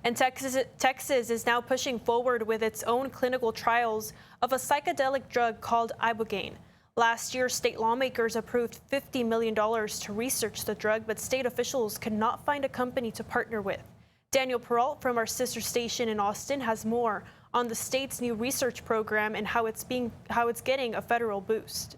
And Texas is now pushing forward with its own clinical trials of a psychedelic drug called ibogaine. Last year, state lawmakers approved $50 million to research the drug, but state officials could not find a company to partner with. Daniel Peralt from our sister station in Austin has more on the state's new research program and how it's getting a federal boost.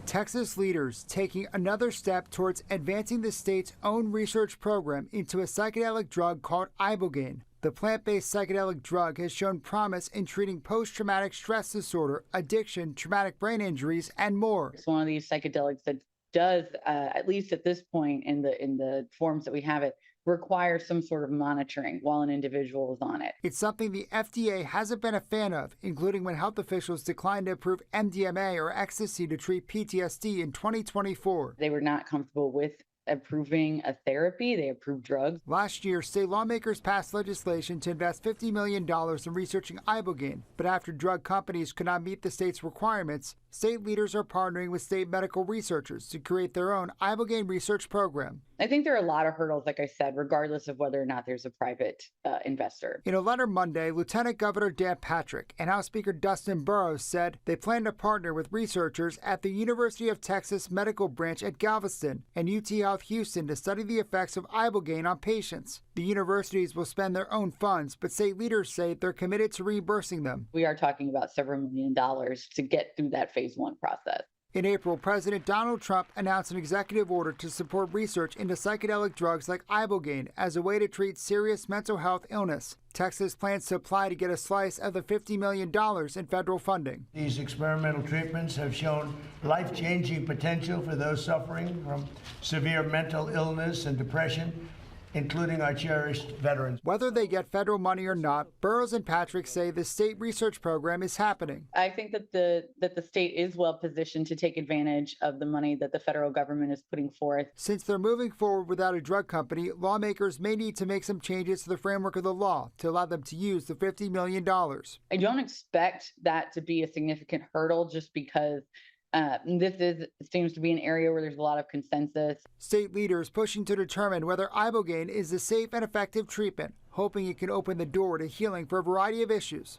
Texas leaders taking another step towards advancing the state's own research program into a psychedelic drug called ibogaine. The plant-based psychedelic drug has shown promise in treating post-traumatic stress disorder, addiction, traumatic brain injuries, and more. It's one of these psychedelics that does, at least at this point in the forms that we have it, require some sort of monitoring while an individual is on it. It's something the FDA hasn't been a fan of, including when health officials declined to approve MDMA or ecstasy to treat PTSD in 2024. They were not comfortable with approving a therapy. They approved drugs. Last year, state lawmakers passed legislation to invest $50 million in researching ibogaine, but after drug companies could not meet the state's requirements, state leaders are partnering with state medical researchers to create their own ibogaine research program. I think there are a lot of hurdles, like I said, regardless of whether or not there's a private investor. In a letter Monday, Lieutenant Governor Dan Patrick and House Speaker Dustin Burrows said they plan to partner with researchers at the University of Texas Medical Branch at Galveston and UT Health Houston to study the effects of ibogaine on patients. The universities will spend their own funds, but state leaders say they're committed to reimbursing them. We are talking about several $1 million to get through that phase 1 process. In April, President Donald Trump announced an executive order to support research into psychedelic drugs like ibogaine as a way to treat serious mental health illness. Texas plans to apply to get a slice of the $50 million in federal funding. These experimental treatments have shown life-changing potential for those suffering from severe mental illness and depression, including our cherished veterans. Whether they get federal money or not, Burrows and Patrick say the state research program is happening. I think that the state is well positioned to take advantage of the money that the federal government is putting forth. Since they're moving forward without a drug company, lawmakers may need to make some changes to the framework of the law to allow them to use the $50 million. I don't expect that to be a significant hurdle just because seems to be an area where there's a lot of consensus. State leaders pushing to determine whether ibogaine is a safe and effective treatment, hoping it can open the door to healing for a variety of issues.